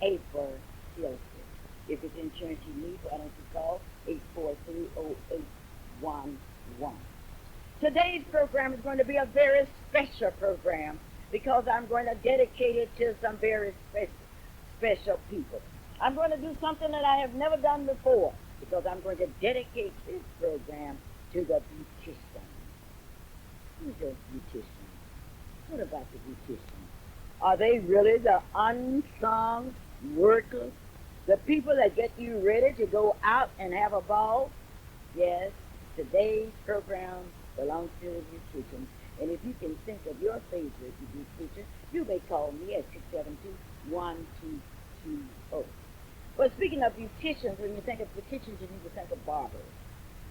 April Hilton. If it's insurance you need, why don't you call 843-0811. Today's program is going to be a very special program because I'm going to dedicate it to some very special people. I'm going to do something that I have never done before because I'm going to dedicate this program to the beautician. Who's a beautician? What about the beautician? Are they really the unsung workers? The people that get you ready to go out and have a ball? Yes, today's program belongs to the beautician. And if you can think of your favorite beautician, you may call me at 672-1220. Well, speaking of beauticians, when you think of beauticians, you need to think of barbers.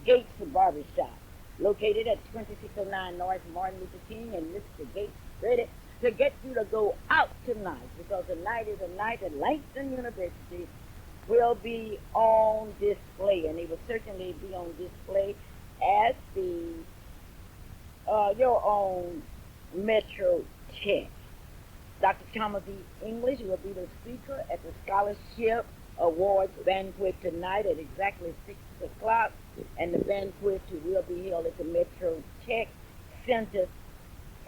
Gates Barber Shop, located at 2609 North Martin Luther King and Mr. Gates, ready to get you to go out tonight because tonight is a night at Langston University will be on display, and it will certainly be on display at the your own Metro Tech. Dr. Thomas E. English will be the speaker at the Scholarship Awards banquet tonight at exactly 6 o'clock, and the banquet will be held at the Metro Tech Center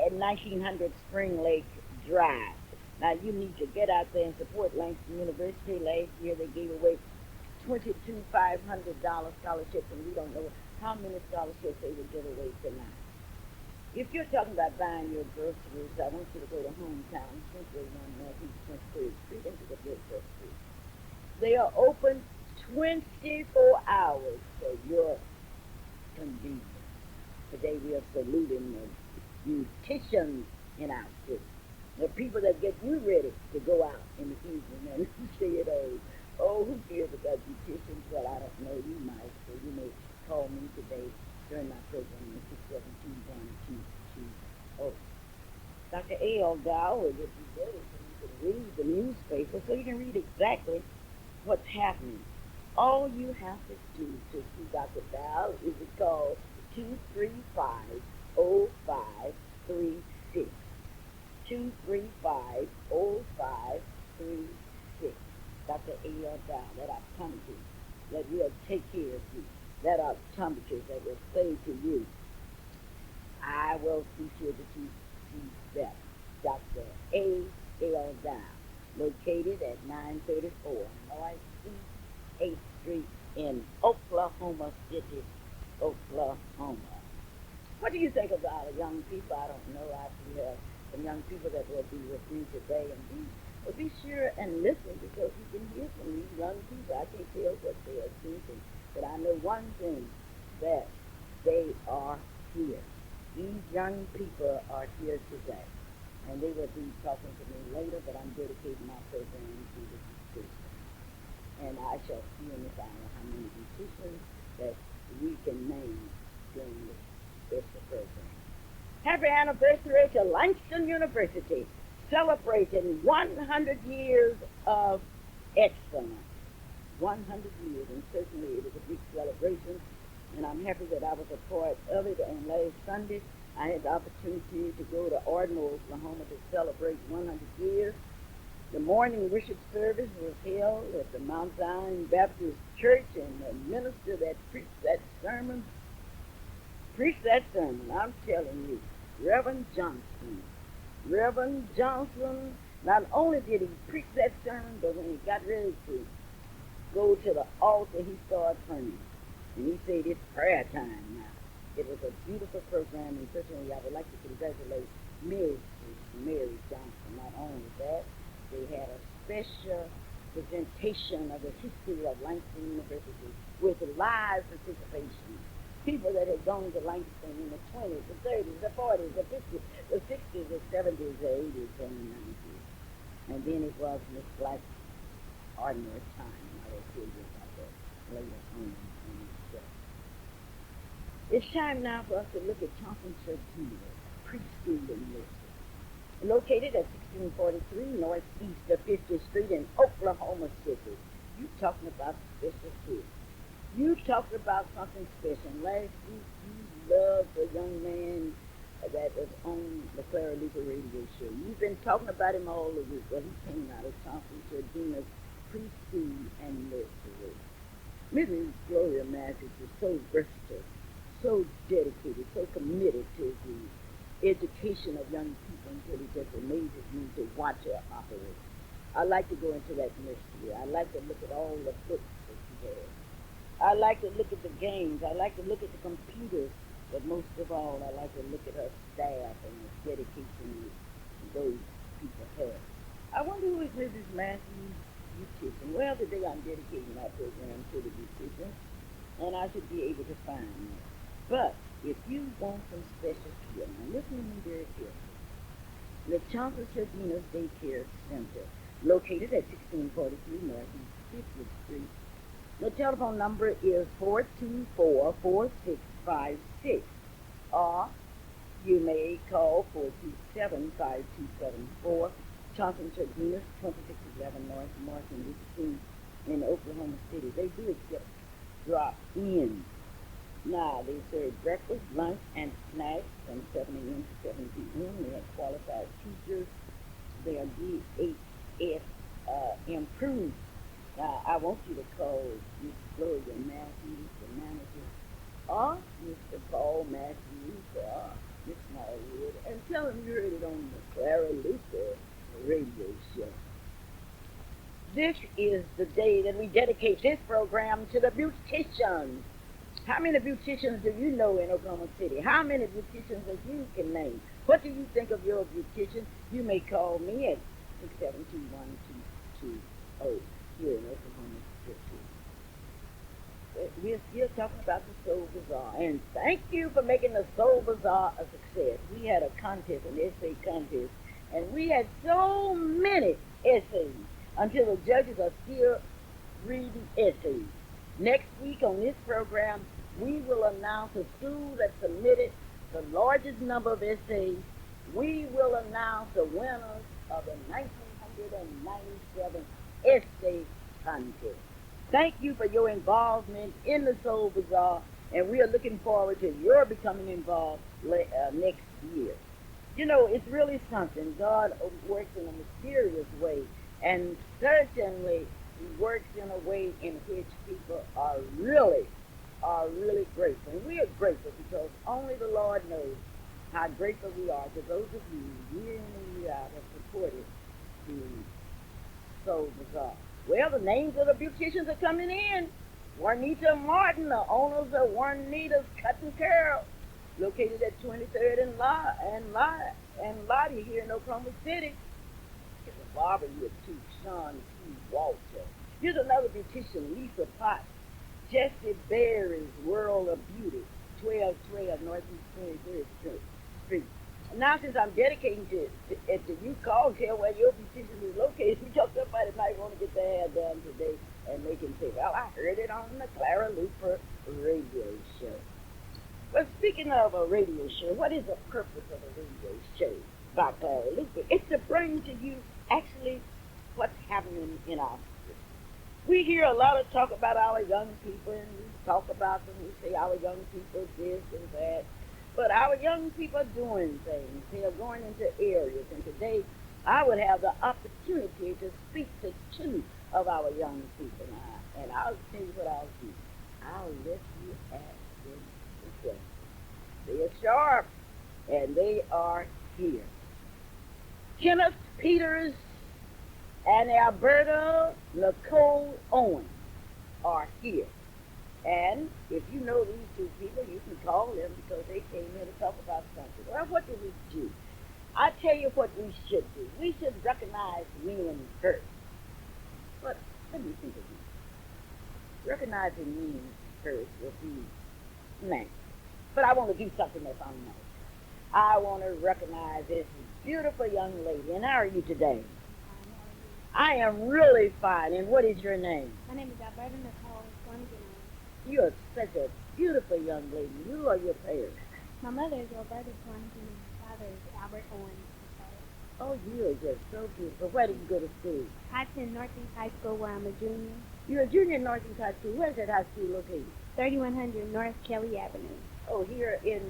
at 1900 Spring Lake Drive. Now, you need to get out there and support Langston University. Last year, they gave away $500 scholarships, and we don't know how many scholarships they will give away tonight. If you're talking about buying your groceries, I want you to go to Hometown, Century 1 Northeast 23rd Street, into the Bridgeport Street. They are open 24 hours for your convenience. Today, we are saluting the beauticians in our city. The people that get you ready to go out in the evening and say it who cares about beauticians? Well, I don't know. You might. So you may call me today during my program at 672-1220. Dr. A.L. Dow will get you ready so you can read the newspaper so you can read exactly what's happening. All you have to do to see Dr. Dow is to call 235-0536. 235-0536. Dr. A.L. Dow, that optometrist that will take care of you. That optometrist that will say to you, I will be sure that you see that. Dr. A.L. Dow, located at 934 Northeast 8th Street in Oklahoma City, Oklahoma. What do you think about young people? I don't know. I have some young people that will be with me today, and be sure and listen because you can hear from these young people. I can't tell what they are thinking, but I know one thing, that they are here. These young people are here today, and they will be talking to me later, but I'm dedicating my program to the beautician. And I shall see in this hour how many beauticians that we can name during this special program. Happy anniversary to Langston University, celebrating 100 years of excellence. 100 years, and certainly it is a big celebration, and I'm happy that I was a part of it. And last Sunday, I had the opportunity to go to Ardmore, Oklahoma to celebrate 100 years. The morning worship service was held at the Mount Zion Baptist Church, and the minister that preached that sermon, I'm telling you, Reverend Johnson. Reverend Johnson, not only did he preach that sermon, but when he got ready to go to the altar, he started praying. And he said, it's prayer time now. It was a beautiful program, and certainly I would like to congratulate Mrs. Mary Johnson. Not only that, they had a special presentation of the history of Langston University with live participation. People that had gone to Langston in the 20s, the 30s, the 40s, the 50s, the 60s, the 70s, the 80s, and the 90s. And then it was Miss Black's ordinary time. I will tell you about that later on in the show. It's time now for us to look at Thompson Church Junior Preschool University, located at 1643 Northeast of 50th Street in Oklahoma City. You talking about special kids. You talked about something special. Last week you loved a young man that was on the Clara Luper radio show. You've been talking about him all the week. Well, he came out of Thompson Sardina's preschool and nursery. Mrs. Gloria Matthews is so versatile, so dedicated, so committed to the education of young people until it just amazes me to watch her operate. I like to go into that nursery. I like to look at all the books that she has. I like to look at the games. I like to look at the computers. But most of all, I like to look at her staff and the dedication that those people have. I wonder who is Mrs. Matthews' beautician. Well, today I'm dedicating my program to the beautician, and I should be able to find that. But if you want some special care, now listen to me very carefully. The Chancellor Sardina's Daycare Center, located at 1643 Northeast 50th Street. The telephone number is 424-4656, or you may call 427-5274. Johnson Sardina's 2611 North Martin Luther King in Oklahoma City. They do accept drop-ins. Now, they serve breakfast, lunch, and snacks from 7 a.m. to 7 p.m. They have qualified teachers. They are DHS improved. Now, I want you to call Miss Gloria Matthews, the manager, or Mr. Paul Matthews, or Miss Smallwood, and tell them you heard it on the Clara Luper radio show. This is the day that we dedicate this program to the beauticians. How many beauticians do you know in Oklahoma City? How many beauticians that you can name? What do you think of your beautician? You may call me at 672-1220 here in Oklahoma City. We're still talking about the Soul Bazaar, and thank you for making the Soul Bazaar a success. We had a contest, an essay contest, and we had so many essays until the judges are still reading essays. Next week on this program, we will announce a school that submitted the largest number of essays. We will announce the winners of the 1997 essay contest. Thank you for your involvement in the Soul Bazaar, and we are looking forward to your becoming involved next year. You know, it's really something. God works in a mysterious way, and certainly He works in a way in which people are really grateful. And we are grateful because only the Lord knows how grateful we are to those of you year in and year out have supported the Soul Bazaar. Well, the names of the beauticians are coming in. Juanita Martin, the owners of Juanita's Cut and Curl, located at 23rd and Lottie here in Oklahoma City. There's a barber here too, Sean T. Walter. Here's another beautician, Lisa Potts, Jessie Berry's World of Beauty, 1212 Northeast 23rd Street. Now, since I'm dedicating to you call and tell where your beautician is located, because somebody might want to get their hair done today, and they can say, well, I heard it on the Clara Luper radio show. Well, speaking of a radio show, what is the purpose of a radio show by Clara Luper? It's to bring to you actually what's happening in our city. We hear a lot of talk about our young people, and we talk about them. We say our young people this and that. But our young people are doing things. They are going into areas. And today, I would have the opportunity to speak to two of our young people now. And I'll tell you what I'll do. I'll let you ask them the question. They are sharp, and they are here. Kenneth Peters and Alberta Nicole Owens are here. And if you know these two people, you can call them because they came here to talk about something. Well, what do we do? I tell you what we should do. We should recognize men first. But let me think of this. Recognizing men first will be nice. But I want to do something that's unnice. I want to recognize this beautiful young lady. And how are you today? I am really fine. And what is your name? My name is Alberta Nicole Owens. You are such a beautiful young lady. Who are your parents? My mother is Roberta Swanson and my father is Albert Owens. Oh, you are just so beautiful. Where do you go to school? I attend Northeast High School where I'm a junior. You're a junior in Northeast High School. Where's that high school located? 3100 North Kelly Avenue. Oh, here in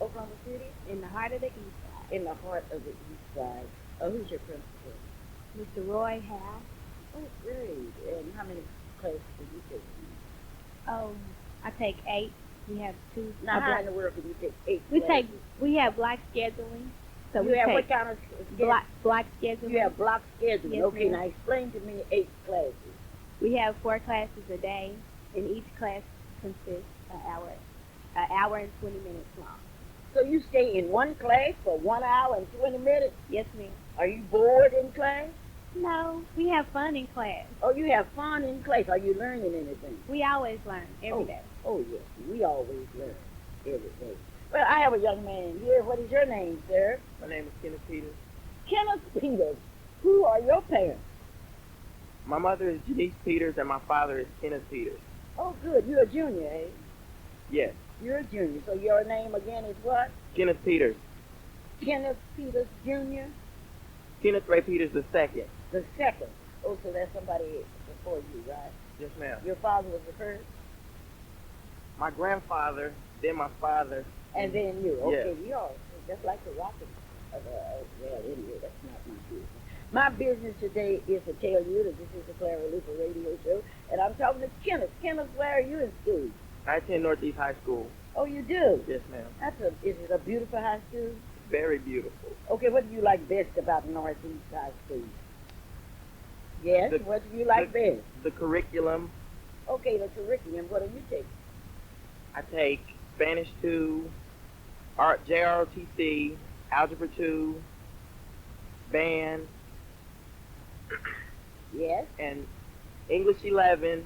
Oklahoma City? in the heart of the east side. In the heart of the east side. Who's your principal? Mr. Roy Howe. Oh, great. And how many classes do you take? Oh, I take 8. We have 2. Now, how in the world can you take 8 we classes? we have block scheduling. So you we have take what kind of schedule? block scheduling. You have block scheduling. Yes, Okay, ma'am. now explain to me 8 classes. We have 4 classes a day, and each class consists an hour and 20 minutes long. So you stay in one class for 1 hour and 20 minutes? Yes, ma'am. Are you bored in class? No, we have fun in class. Oh, you have fun in class. Are you learning anything? We always learn every day. Oh, yes. We always learn every day. Well, I have a young man here. What is your name, sir? My name is Kenneth Peters. Kenneth Peters. Who are your parents? My mother is Janice Peters and my father is Kenneth Peters. Oh, good. You're a junior, eh? Yes, You're a junior. So your name again is what? Kenneth Peters. Kenneth Peters Jr.? Kenneth Ray Peters II. The second. Oh, so that's somebody before you, right? Yes, ma'am. Your father was the first, My grandfather, then my father. and then you. Okay, Yes. you are just like the rocket. Well, anyway, that's not my business. My business today is to tell you that this is the Clara Luper radio show, and I'm talking to Kenneth. Kenneth, where are you in school? I attend Northeast High School. Oh, you do? Yes, ma'am. Is it a beautiful high school? Very beautiful. Okay, what do you like best about Northeast High School? Yes, what do you like best? The curriculum. Okay, the curriculum. What do you take? I take Spanish 2, JROTC, Algebra 2, band, Yes. and English 11.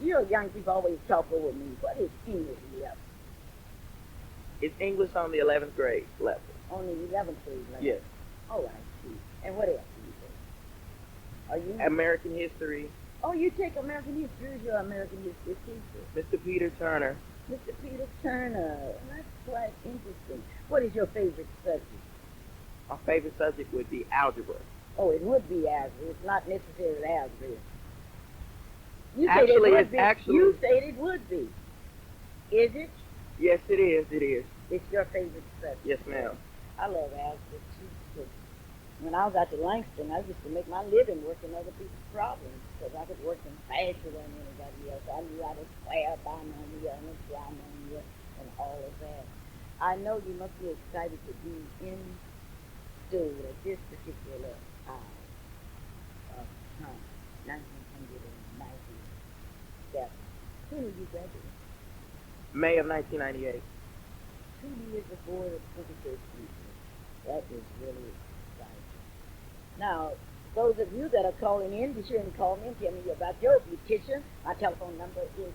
You know, young people always talk over me. What is English 11? It's English on the 11th grade level. On the 11th grade level? Yes. Oh, I see. And what else do you take? Are you? American history, Oh, you take American history. Who's your American history teacher? Mr. Peter Turner. Mr. Peter Turner. That's quite interesting. What is your favorite subject? My favorite subject would be algebra. Oh, it would be algebra. It's not necessarily algebra. You Actually, said it would it's be. actually- You said it would be. Is it? Yes, it is. It is. It's your favorite subject. Yes, ma'am. I love algebra too. Because when I was out to Langston, I used to make my living working other people's problems because I could work them faster than anybody else. I knew how to square a binomial and a trinomial and all of that. I know you must be excited to be in school at this particular hour of time, 1997. When did you graduate? May of 1998. 2 years before the 21st century. That is really exciting. Now, those of you that are calling in, be sure and call me and tell me about your beautician. My telephone number is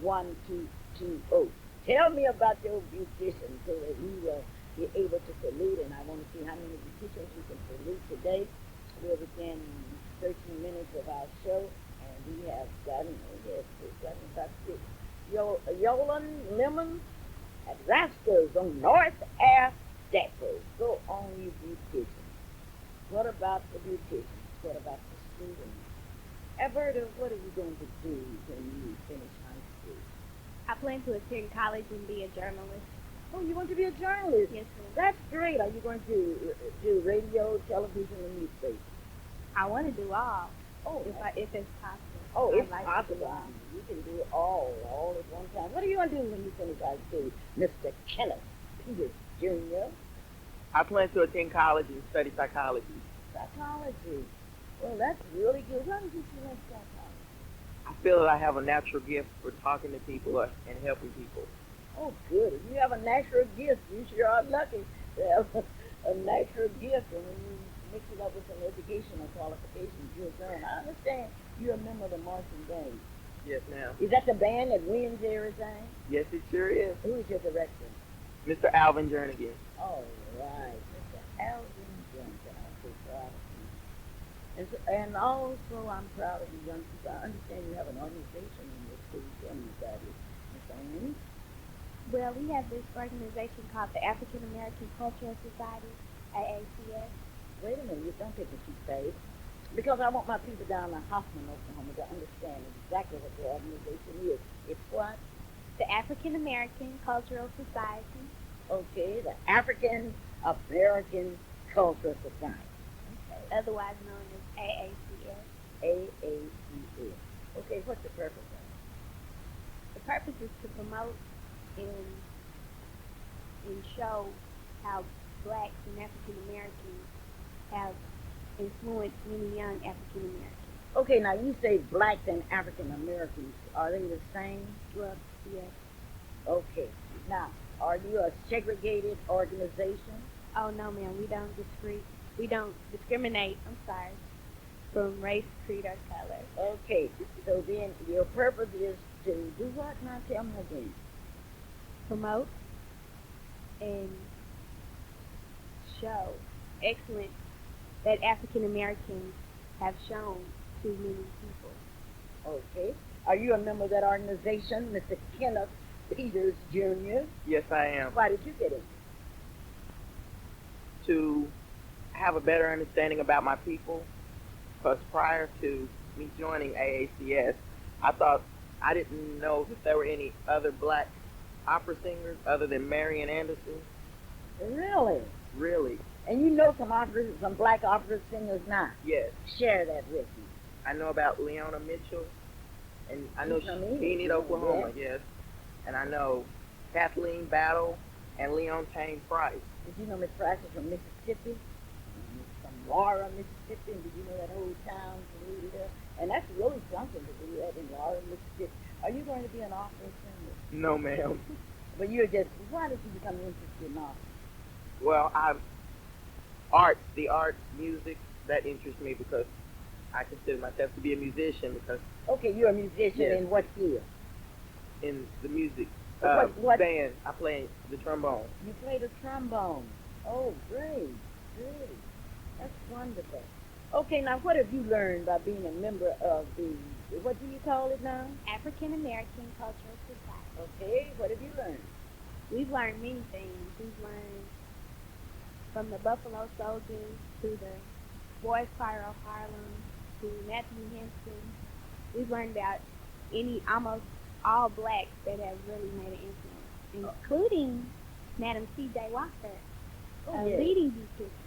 672-1220. Tell me about your beautician so that we will be able to salute, and I want to see how many beauticians we can salute today. We're within 13 minutes of our show, and we have gotten about 6. Yolan Lemon at Rascals on North Ave Depot. Go on, you beauticians. What about the beauticians? What about the students? Alberta, what are you going to do when you finish high school? I plan to attend college and be a journalist. Oh, you want to be a journalist? Yes, ma'am. That's great. Are you going to do radio, television, and newspaper? I want to do all, Oh, if it's possible. oh, I'd it's like to do possible. all. You can do all at one time. What are you going to do when you finish high school, Mr. Kenneth Peters Jr.? I plan to attend college and study psychology. Psychology. Well, that's really good. Why did you select psychology? I feel that I have a natural gift for talking to people and helping people. Oh, good. If you have a natural gift, you sure are lucky to have a natural gift. And when you mix it up with some educational qualifications, you're done. I understand you're a member of the marching band. Yes, ma'am. Is that the band that wins everything? Yes, it sure is. Who is your director? Mr. Alvin Jernigan. All right, Mr. Alvin Johnson. I'm so proud of you. And also, I'm proud of you young people. I understand you have an organization in your school. Tell me about it, Miss Amy. Well, we have this organization called the African American Cultural Society, AACS. Wait a minute, you don't take a cheap face. Because I want my people down in Hoffman, Oklahoma to understand exactly what the organization is. It's what? The African American Cultural Society. Okay, the African American Cultural Society. Okay. Otherwise known as AACS. AACS. Okay, what's the purpose of The purpose is to promote and, and show how blacks and African Americans have influenced many young African Americans. it? Okay, now you say blacks and African Americans. Are they the same? Well, yes. Okay. Now, are you a segregated organization? Oh no, ma'am, we don't discriminate. I'm sorry, from race, creed, or color. Okay, so then your purpose is to do what? Now tell me again. Promote and show excellence that African Americans have shown to many people. Okay. Are you a member of that organization, Mr. Kenneth Peters Jr.? Yes, I am. Why did you get in? To have a better understanding about my people, because prior to me joining AACS, I didn't know that there were any other black opera singers other than Marian Anderson. Really? Really? And you know some black opera singers now. Yes. Share that with me. I know about Leona Mitchell, and I know She's from Enid, Enid, yeah. Oklahoma, yes. And I know Kathleen Battle and Leontine Price. Did you know Miss Price is from Mississippi? From Laura, Mississippi. And did you know that whole town from Louisville? And that's really something to do that in Laura, Mississippi. Are you going to be an opera singer? No, ma'am. But you're just, why did you become interested in opera? Well, the arts, music, that interests me because I consider myself to be a musician because Okay, you're a musician Yes. in what field? in the music What- band, I play the trombone. You play the trombone. Oh, great, great. That's wonderful. Okay, now what have you learned by being a member of the, what do you call it now? African American Cultural Society. Okay, what have you learned? We've learned many things. We've learned from the Buffalo Soldiers to the Boys Choir of Harlem to Matthew Henson. We've learned about almost all blacks that have really made an influence, including Madam C.J. Walker, Oh, a yes. leading beautician.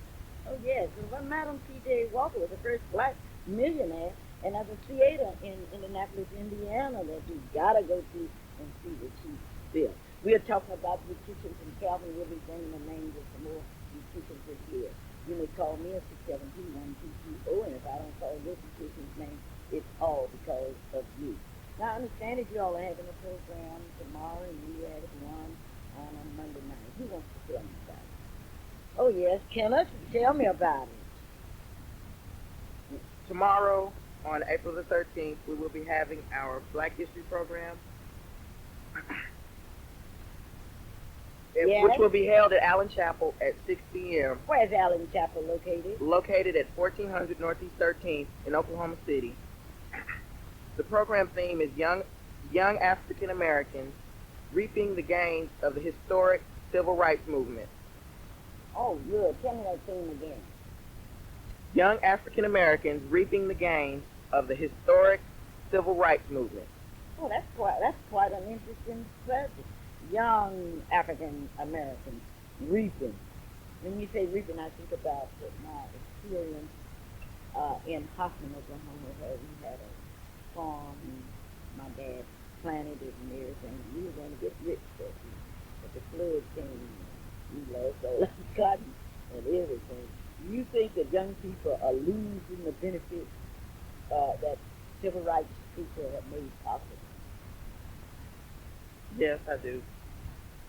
Oh, yes. Well, Madam C.J. Walker was the first black millionaire, and there's a theater in Indianapolis, Indiana that you gotta go to and see what she built. We are talking about beauticians in Calvin. We'll be bringing the names of some more beauticians this year. You may call me at 672-1220, and if I don't call this beautician's name, it's all because of you. Now, I understand that you all are having a program tomorrow, and you had one on a Monday night. Who wants to tell me about it? Oh, yes, Kenneth, tell me about it. Tomorrow, on April the 13th, we will be having our Black History program, Yes. which will be held at Allen Chapel at 6 p.m., Where's Allen Chapel located? located at 1400 Northeast 13th in Oklahoma City. The program theme is young African Americans reaping the gains of the historic civil rights movement. Oh, good. Tell me that theme again. Young African Americans reaping the gains of the historic civil rights movement. Oh, that's quite an interesting subject. Young African Americans reaping. When you say reaping, I think about my experience in Hoffman, Oklahoma, where we had a farm and my dad planted it and everything. We were going to get rich that year, but the flood came and we lost all our cotton and everything. Do you think that young people are losing the benefits that civil rights people have made possible? Yes, I do.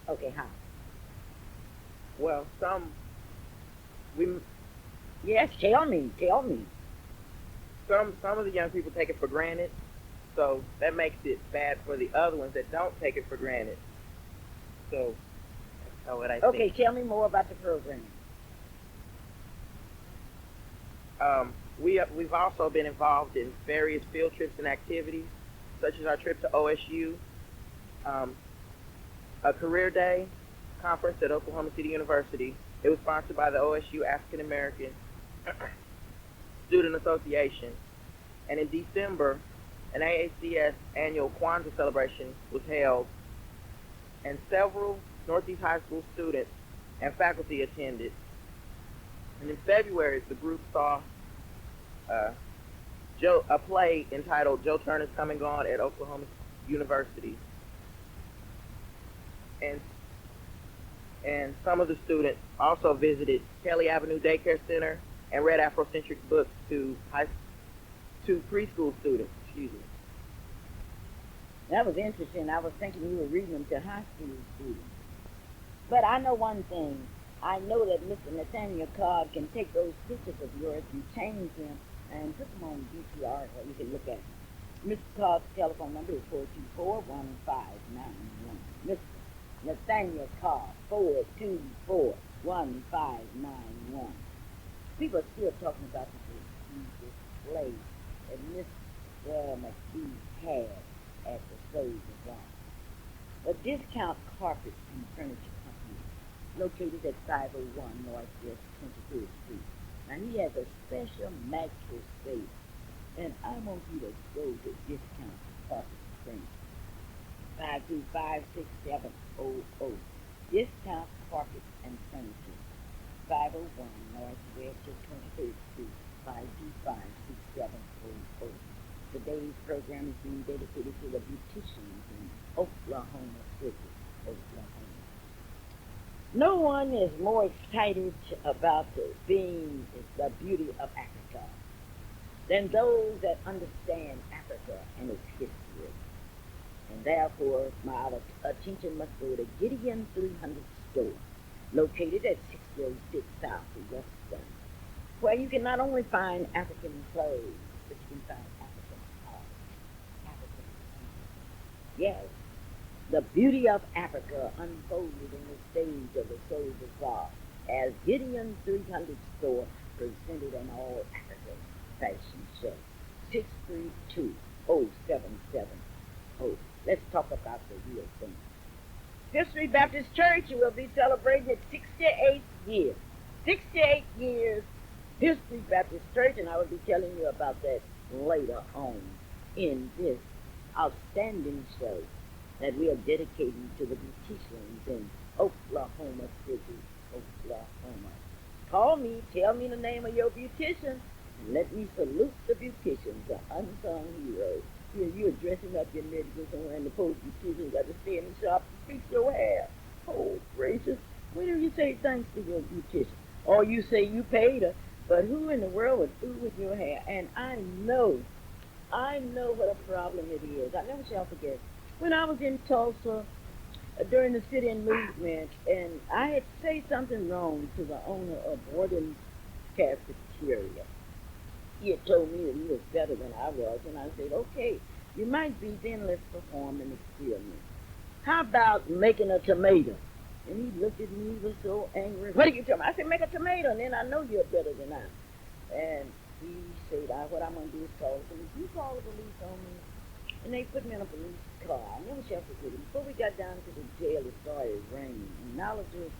Okay, how? Well, Yes, tell me. some of the young people take it for granted, so that makes it bad for the other ones that don't take it for granted. So that's what I Okay, think. tell me more about the program. We've also been involved in various field trips and activities, such as our trip to OSU, a career day conference at Oklahoma City University. It was sponsored by the OSU African American Student Association. And in December, an AACS annual Kwanzaa celebration was held and several Northeast High School students and faculty attended. And in February, the group saw uh, a play entitled Joe Turner's Come and Gone at Oklahoma University. And some of the students also visited Kelly Avenue Daycare Center and read Afrocentric books to preschool students. Excuse me. That was interesting. I was thinking you were reading them to high school students. But I know one thing. I know that Mr. Nathaniel Cobb can take those pictures of yours and change them and put them on DTR so you can look at them. Mr. Cobb's telephone number is 424-1591. Mr. Nathaniel Cobb, 424-1591. People are still talking about the display that Mr. McGee had at the Soldier Bar. A discount carpet and furniture company located at 501 Northwest 23rd Street. Now he has a special mattress space, and I want you to go to Discount Carpet Furniture. 525-6700. Discount Carpet and Furniture. 501 Northwest 23rd Street. 525-6700. Today's program is being dedicated to the beauticians in Oklahoma City, Oklahoma. No one is more excited about the beauty of Africa than those that understand Africa and its history. And therefore, my attention must go to Gideon 300 store, located at 606 South Western, where you can not only find African clothes, but you can find African art, African music. Yes, the beauty of Africa unfolded in the stage of the Soul Bazaar as Gideon 300 store presented an all-African fashion show. 632-0770. Let's talk about the real thing. History Baptist Church will be celebrating its 68th year. 68 years, History Baptist Church, and I will be telling you about that later on in this outstanding show that we are dedicating to the beauticians in Oklahoma City, Oklahoma. Call me, tell me the name of your beautician, and let me salute the beauticians, the unsung heroes. Here you're dressing up your medicines and wearing the post beautician got to stay in the shop to fix your hair. Oh, gracious. When do you say thanks to your beautician? Or you say you paid her, but who in the world would fool with your hair? And I know what a problem it is. I never shall forget. When I was in Tulsa during the sit-in movement, and I had said something wrong to the owner of Warden's Cafeteria. He had told me that he was better than I was, and I said, okay, you might be, then let's perform an experiment. How about making a tomato? And he looked at me, he was so angry. What are you talking about? I said, make a tomato, and then I know you're better than I. And he said, what I'm going to do is call the police. You call the police on me. And they put me in a police car. I never shall forget it. Before we got down to the jail, it started raining. And knowledge was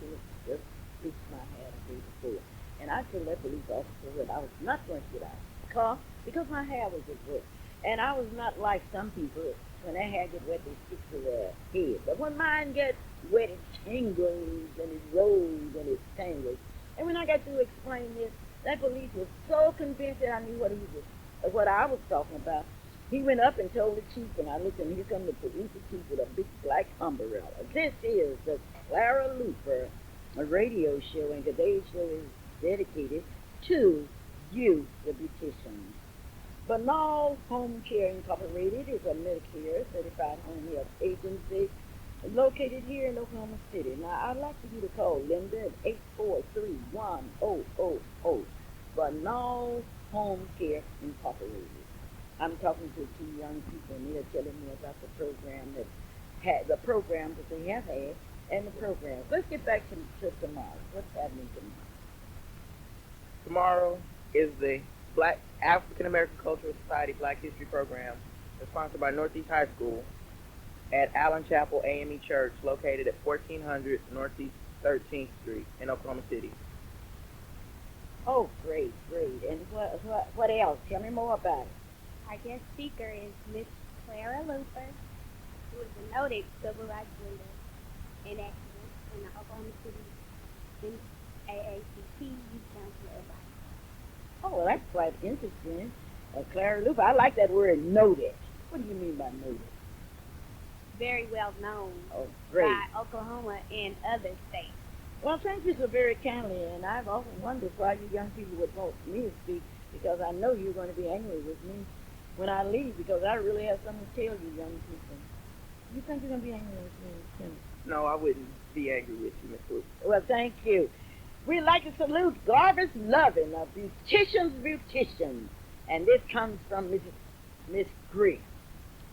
just fixed my hair the day before. And I told that police officer that I was not going to get out of the car because my hair was wet. And I was not like some people. When their hair gets wet, they stick to their head. But when mine gets wet, it tingles and it rolls and it tangles. And when I got to explain this, that police was so convinced that I knew what I was talking about. He went up and told the chief, and I looked, and here come the police chief with a big black umbrella. This is the Clara Luper, a radio show, and today's show is dedicated to you, the beauticians. Banal Home Care Incorporated is a Medicare certified home health agency located here in Oklahoma City. Now, I'd like for you to call Linda at 843-1000. Banal Home Care Incorporated. I'm talking to two young people, and they're telling me about the program that they have had, and the programs. Let's get back to tomorrow. What's happening tomorrow? Tomorrow is the Black African American Cultural Society Black History Program, sponsored by Northeast High School at Allen Chapel AME Church, located at 1400 Northeast 13th Street in Oklahoma City. Oh, great. And what else? Tell me more about it. Our guest speaker is Miss Clara Luper, who is a noted civil rights leader. and activist in the Oklahoma City AACP Youth Council Advisor. Oh, well, that's quite interesting. Clara Luper, I like that word noted. What do you mean by noted? Very well known Oh, great. by Oklahoma and other states. Well, thank you so very kindly, and I've often wondered why you young people would want me to speak, because I know you're going to be angry with me when I leave, because I really have something to tell you young people. You think you're going to be angry with me, Tim? No, I wouldn't be angry with you, Miss Lupe. Well, thank you. We'd like to salute Garbus Lovin, a beautician. And this comes from Miss Green.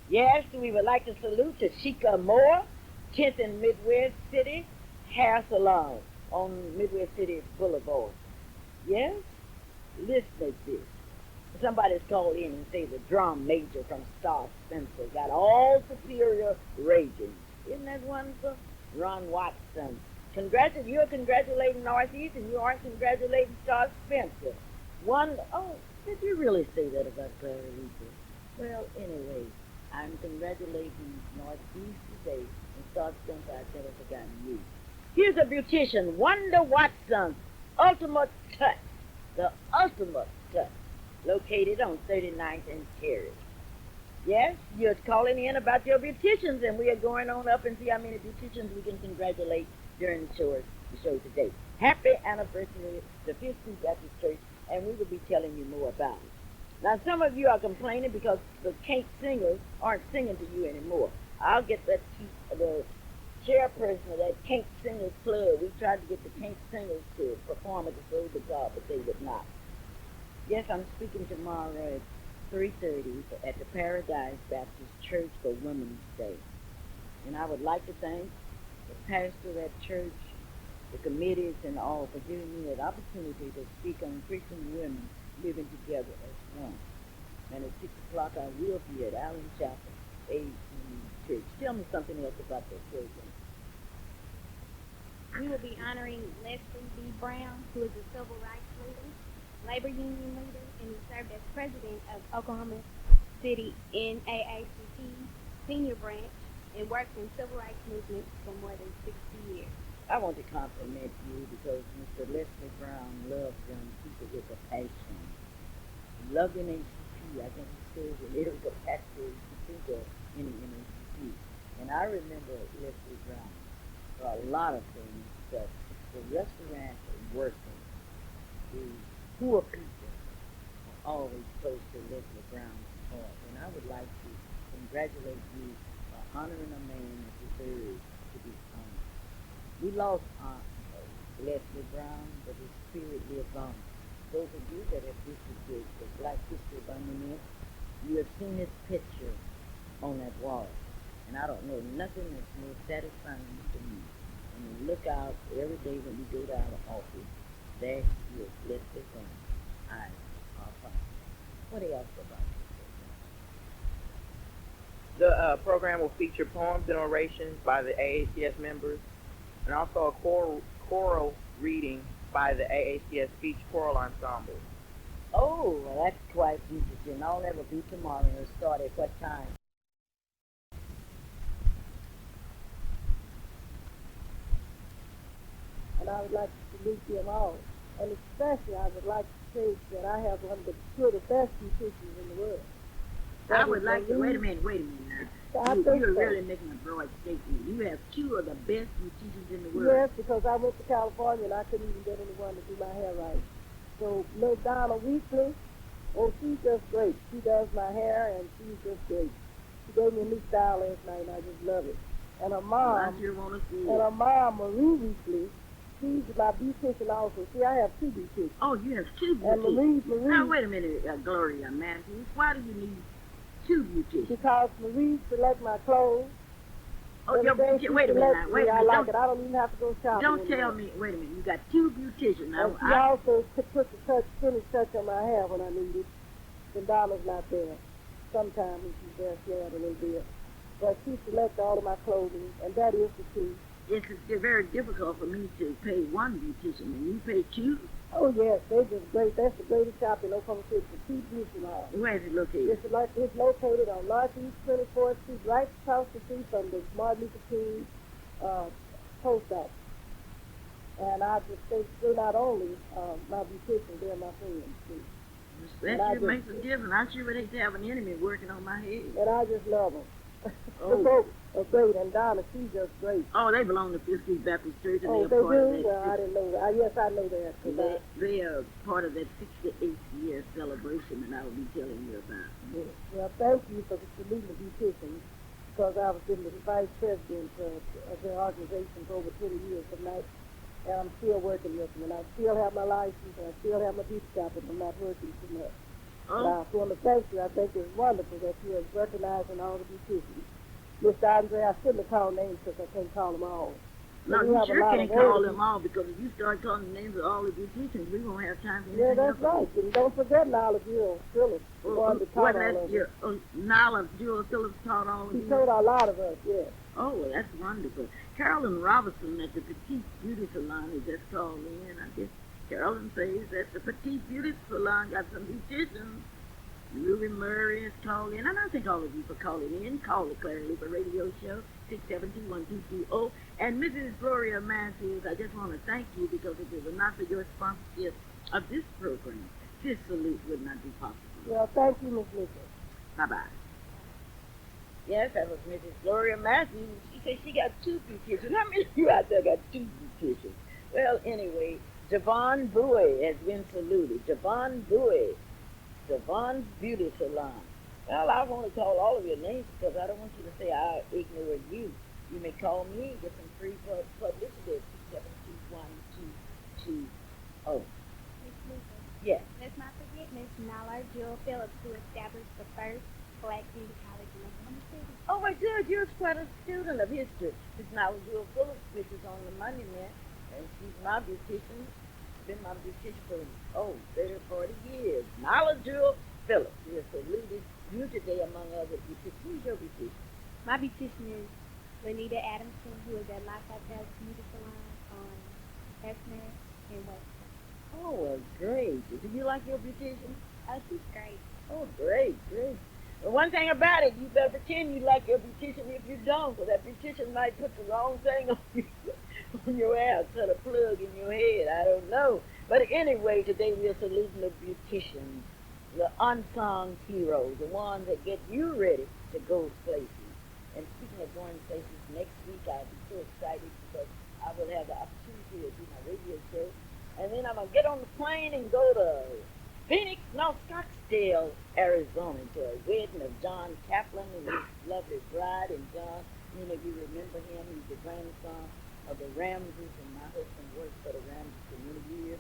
Yes, we would like to salute Tashika Moore, 10th and Midwest City Hair Salon on Midwest City Boulevard. Yes? Listen to this. Somebody's called in and say the drum major from Star Spencer got all superior ratings. Isn't that wonderful? Ron Watson. You're congratulating Northeast and you are congratulating Star Spencer. Did you really say that about Clara Luper? Well, anyway, I'm congratulating Northeast today and Star Spencer, I've never forgotten you. Here's a beautician, Wanda Watson, Ultimate Touch. The Ultimate Touch, located on 39th and Terrace. Yes, you're calling in about your beauticians, and we are going on up and see how many beauticians we can congratulate during the show today. Happy anniversary to 15th Baptist Church, and we will be telling you more about it. Now, some of you are complaining because the Kate singers aren't singing to you anymore. I'll get the chairperson of that Kate Singers Club. We tried to get the Kate Singers to perform at the Soul of God, but they would not. Yes, I'm speaking tomorrow at 3:30 at the Paradise Baptist Church for Women's Day. And I would like to thank the pastor of that church, the committees, and all for giving me that opportunity to speak on Christian women living together as one. And at 6 o'clock I will be at Allen Chapel, AAC Church. Tell me something else about that program. We will be honoring Leslie B. Brown, who is a civil rights leader, labor union leader, and he served as president of Oklahoma City NAACP senior branch and worked in civil rights movements for more than 60 years. I want to compliment you because Mr. Leslie Brown loves young people with a passion. He loved NAACP. I think he served in every capacity you think of in the NAACP. And I remember Leslie Brown for a lot of things, but the restaurant workers, the poor people, are always close to Leslie Brown's heart. And I would like to congratulate you for honoring a man that deserves to be honored. We lost Leslie Brown, but his spirit lives on. Those of you that have visited the Black History Monument, you have seen his picture on that wall. And I don't know nothing that's more satisfying to me. When you look out every day when you go down to the office, there he is, Leslie Brown. Eyes are fine. What else about this? The program will feature poems and orations by the AACS members, and also a choral reading by the AACS Speech Choral Ensemble. Oh, well, that's quite interesting. All that will be tomorrow. It'll start at what time? And I would like to salute them all. And especially I would like to say that I have one of the best musicians in the world. I would like to, wait a minute now. You're really making a broad statement. You have two of the best musicians in the world. Yes, because I went to California and I couldn't even get anyone to do my hair right. So, Miss Donna Weekly, oh, she's just great. She does my hair and she's just great. She gave me a new style last night and I just love it. And her mom, Marie Weekly, she's my beautician also. See, I have two beauticians. Oh, you have two beauticians. And Marie. Now, wait a minute, Gloria Matthews. Why do you need two beauticians? Because Marie select my clothes. Oh, wait a minute now. Wait a minute. I like it. I don't even have to go shopping. Don't tell me. Wait a minute. You got two beauticians. Now, and she also put the finish touch on my hair when I need it. When Donna's not there. Sometimes when she's there, she had a little bit. But she selects all of my clothing, and that is the truth. It's very difficult for me to pay one beautician, and you pay two? Oh, yes, they're just great. That's the greatest shop in Oklahoma City for two beauty salons. Where is it located? It's located on Northeast 24th Street, right across the street from the Martin Luther King post office. And I just think they're not only my beauticians, they're my friends too. That sure makes a difference. I sure would hate to have an enemy working on my head. And I just love them. Oh. The folks are great, and Donna, she's just great. Oh, they belong to Fifth Street Baptist Church, and Oh, they're they part of do? that. Well, I didn't know that. Yes, I know that. They are part of that 68th year celebration that I will be telling you about. Yeah. Well, thank you for saluting the beauticians, because I was been the vice president of their organization for over 20 years tonight, and I'm still working with them, and I still have my license, and I still have my beauty shop, and I'm not working too much. Oh. But I want to thank you. I think it's wonderful that you are recognizing all the beauticians. Mr. Andre, I shouldn't have called names because I can't call them all. No, you sure can't call them all, because if you start calling the names of all the beauticians, we won't have time for anything else. Yeah, that's right. And don't forget Nala Jewel Phillips, the one that taught all of us. Nala Jewel Phillips taught all of you? She taught a lot of us, yes. Oh, well, that's wonderful. Carolyn Robinson at the Petite Beauty Salon has just called in. I guess Carolyn says that the Petite Beauty Salon got some beauticians. Ruby Murray has called in, and I thank all of you for calling in. Call the Clara Luper Radio Show, 672-1220. And Mrs. Gloria Matthews, I just want to thank you, because if it were not for your sponsorship of this program, this salute would not be possible. Well, thank you, Miss Luper. Bye-bye. Yes, that was Mrs. Gloria Matthews. She said she got 2 beauticians. How many of you out there got 2 beauticians? Well, anyway, Javon Bowie has been saluted. Javon Bowie. Javon's Beauty Salon. Well, I want to call all of your names because I don't want you to say I ignored you. You may call me and get some free publicity at 672-1220. Yes. Let's not forget Miss Nala Jewel Phillips, who established the first black beauty college in Oklahoma City. Oh, my God, you're quite a student of history. Miss Nala Jewel Phillips, which is on the monument, and she's my beautician. Been my beautician for 30 or 40 years. Nala Jewel Phillips. We have saluted you today among other beauticians. Who's your beautician? My beautician is Lenita Adamson, who is at La Capelle Beauty Salon on Hessner and West. Oh, well, great. Do you like your beautician? Oh, she's great. Oh, great. Well, one thing about it, you better pretend you like your beautician if you don't, because that beautician might put the wrong thing on you. On your ass, cut a plug in your head, I don't know. But anyway, today we are saluting the beauticians, the unsung heroes, the ones that get you ready to go places. And speaking of going places, next week I'll be so excited because I will have the opportunity to do my radio show. And then I'm going to get on the plane and go to Scottsdale, Arizona, to a wedding of John Kaplan and his lovely bride. And John, many of you remember him, he's the grandson of the Ramses, and my husband worked for the Ramses for many years.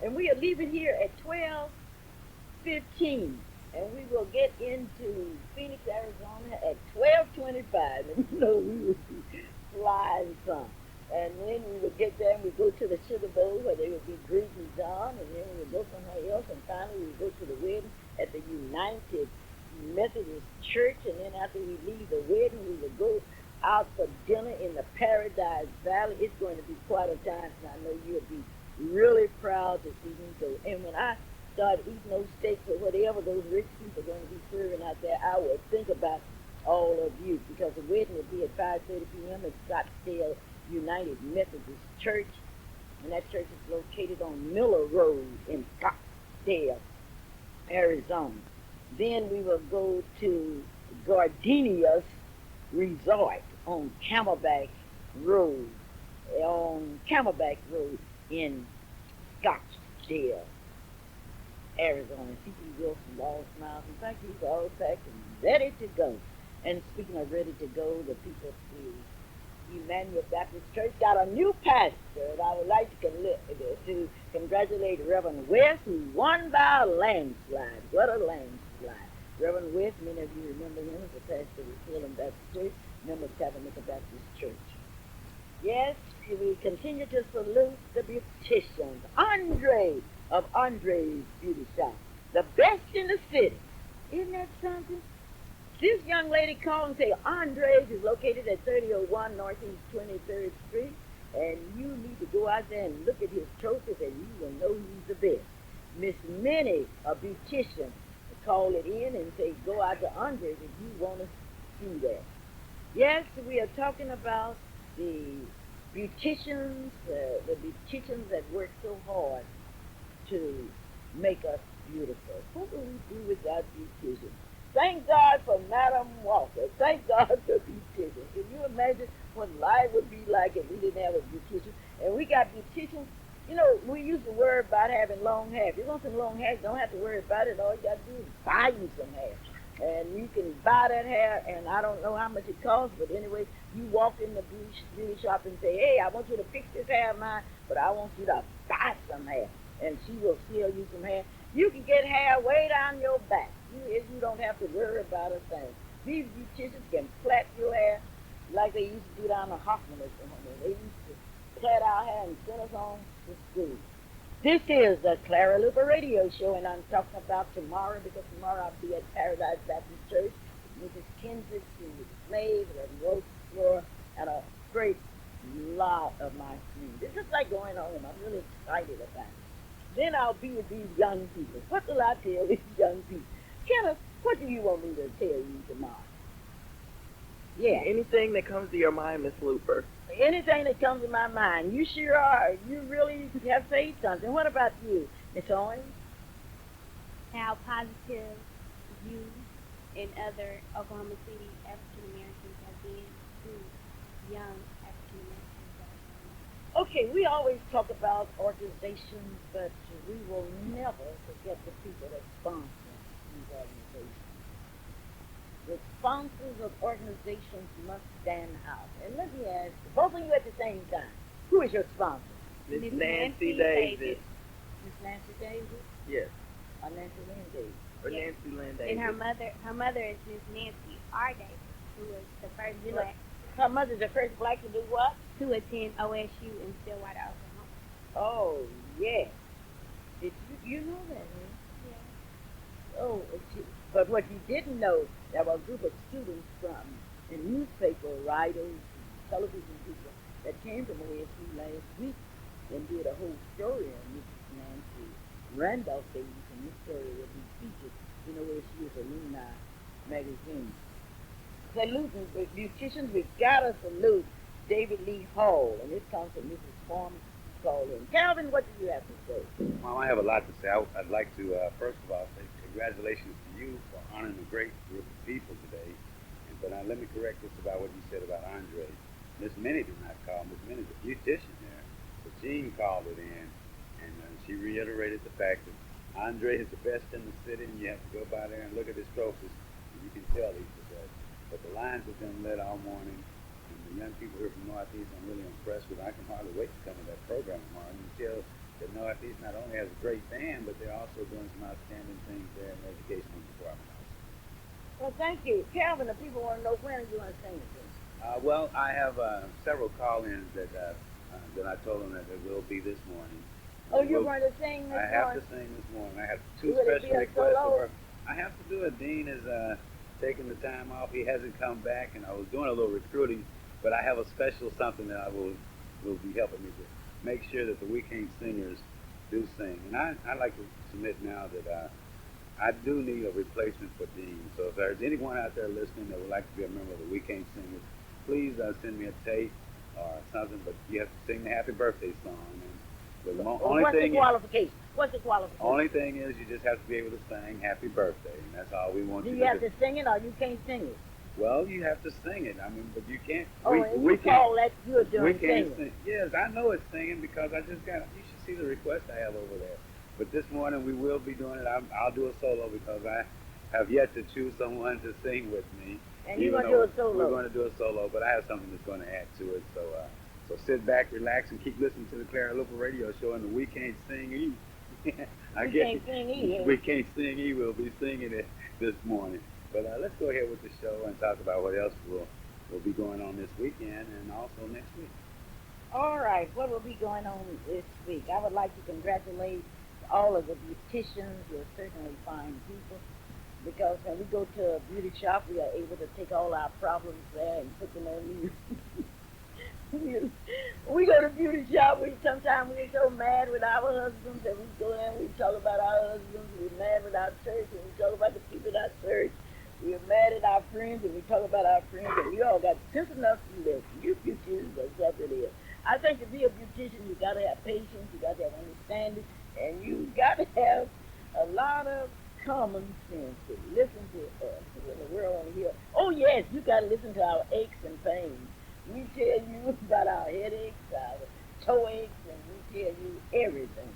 And we are leaving here at 12:15, and we will get into Phoenix, Arizona at 12:25, and we know we will be flying some. And then we will get there and we go to the Sugar Bowl where they will be greeting John, and then we will go somewhere else, and finally we will go to the wedding at the United Methodist Church, and then after we leave the wedding, we will go out for dinner in the Paradise Valley. It's going to be quite a time, and I know you'll be really proud to see me go. And when I start eating those steaks or whatever those rich people are going to be serving out there, I will think about all of you, because the wedding will be at 5:30 p.m. at Scottsdale United Methodist Church, and that church is located on Miller Road in Scottsdale, Arizona. Then we will go to Gardenia's Resort on Camelback Road in Scottsdale, Arizona. C.P. Wilson, all smiles. In fact, he's all packed and ready to go. And speaking of ready to go, the people to Emmanuel Baptist Church got a new pastor, and I would like to congratulate Reverend West, who won by a landslide. What a landslide. Reverend West, many of you remember him as the pastor of Salem Baptist Church, member of Tabernacle Baptist Church. Yes, we continue to salute the beauticians. Andre of Andre's Beauty Shop, the best in the city. Isn't that something? This young lady called and said Andre's is located at 3001 Northeast 23rd Street, and you need to go out there and look at his trophies, and you will know he's the best. Miss Minnie, a beautician, call it in and say go out to Andre's if you want to see that. Yes, we are talking about the beauticians, the beauticians that work so hard to make us beautiful. What would we do without beauticians? Thank God for Madam Walker. Thank God for beauticians. Can you imagine what life would be like if we didn't have a beautician? And we got beauticians. You know, we used to worry about having long hair. If you want some long hair, you don't have to worry about it. All you got to do is buy you some hair. And you can buy that hair, and I don't know how much it costs, but anyway, you walk in the beauty shop and say, hey, I want you to fix this hair of mine, but I want you to buy some hair. And she will sell you some hair. You can get hair way down your back. You don't have to worry about a thing. These beauticians can plait your hair like they used to do down the Hoffman or something. They used to plait our hair and send us on to school. This is the Clara Luper Radio Show, and I'm talking about tomorrow because tomorrow I'll be at Paradise Baptist Church with Mrs. Kendrick, who was a slave and wrote floor, and a great lot of my friends. This is like going on, and I'm really excited about it. Then I'll be with these young people. What will I tell these young people? Kenneth, what do you want me to tell you tomorrow? Yeah. Anything that comes to your mind, Miss Luper. Anything that comes to my mind. You sure are. You really have said something. What about you, Miss Owens? How positive you and other Oklahoma City African Americans have been to young African Americans. Okay, we always talk about organizations, but we will never forget the people that sponsor these organizations. The sponsors of organizations must stand out. And let me ask you, both of you at the same time, who is your sponsor? Miss Miss Nancy Nancy Davis. Davis. Miss Nancy Davis Yes. or Nancy Lynn Davis? Or Yes. Nancy Lynn Davis. And her mother is Miss Nancy R. Davis, who was the first You know, black her mother's the first black to do what? to attend OSU in Stillwater, Oklahoma. Oh, yeah. Did you know that, huh? Yeah. Oh, but what you didn't know, there were a group of students from the newspaper writers, television people that came from OSU last week and did a whole story on Mrs. Nancy Randolph Davis, and this story will be featured in OSU's Alumni magazine. Saluting the beauticians, we've got to salute David Lee Hall, and this comes from Mrs. Foreman Calling. Calvin, what do you have to say? Well, I have a lot to say. I'd like to, first of all, say congratulations to you for honoring a great group of people today. But let me correct this about what you said about Andre. Miss Minnie did not call. Miss Minnie's a beautician there. But Jean called it in, and she reiterated the fact that Andre is the best in the city, and you have to go by there and look at his trophies, and you can tell he's the best. But the lines have been lit all morning, and the young people here from Northeast I'm really impressed with. I can hardly wait to come to that program tomorrow. And you tell that Northeast not only has a great band, but they're also doing some outstanding things there in the educational department. Well, thank you. Calvin, the people want to know when are you going to sing it to? Well, I have several call-ins that I told them that there will be this morning. Oh, you're going to sing this I have morning? to sing this morning. I have two Will it be special a requests. solo? I have to do it. Dean is taking the time off. He hasn't come back, and I was doing a little recruiting, but I have a special something that I will be helping me to make sure that the weekend singers do sing. And I'd like to submit now that I do need a replacement for Dean. So if there's anyone out there listening that would like to be a member of the Weekend Singers, please send me a tape or something. But you have to sing the Happy Birthday song. And the What's the qualification? What's the qualification? only thing is you just have to be able to sing Happy Birthday, and that's all we want Do you you to have do. to sing it or you can't sing it? Well, you have to sing it. I mean, but you can't. Oh, and you call that you're doing we can't singing. sing. Yes, I know it's singing because I just got. You should see the request I have over there. But this morning we will be doing it. I'll do a solo because I have yet to choose someone to sing with me. And you're going to do a solo? We're going to do a solo, but I have something that's going to add to it. So sit back, relax, and keep listening to the Clara Luper Radio Show. And we can't sing E. Can't sing E. We can't sing E. We'll be singing it this morning. But let's go ahead with the show and talk about what else will be going on this weekend and also next week. All right, what will be going on this week? I would like to congratulate all of the beauticians. You're certainly fine people, because when we go to a beauty shop, we are able to take all our problems there and put them on you. We go to beauty shop, sometimes we're so mad with our husbands that we go there and we talk about our husbands. We're mad with our church and we talk about the people in our church. We're mad at our friends and we talk about our friends, and we all got sense enough to listen. You beauticians are something else. I think to be a beautician, you got to have patience, you got to have understanding, and you got to have a lot of common sense to listen to us when the world want to hear. Oh yes, you got to listen to our aches and pains. We tell you about our headaches, our toe aches, and we tell you everything.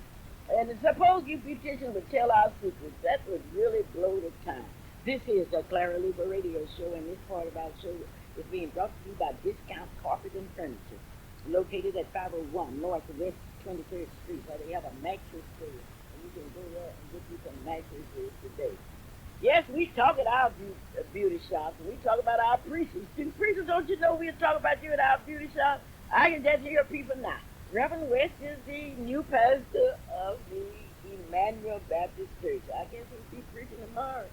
And suppose you beauticians would tell our secrets. That would really blow the time. This is the Clara Luper Radio Show, and this part of our show is being brought to you by Discount Carpet and Furniture, located at 501 Northwest 23rd Street, where they have a mattress store, and you can go there and get you some mattresses today. Yes, we talk at our beauty shops, and we talk about our preachers. Preachers, don't you know we'll talk about you at our beauty shop? I can just hear people now. Reverend West is the new pastor of the Emmanuel Baptist Church. I guess he'll be preaching tomorrow.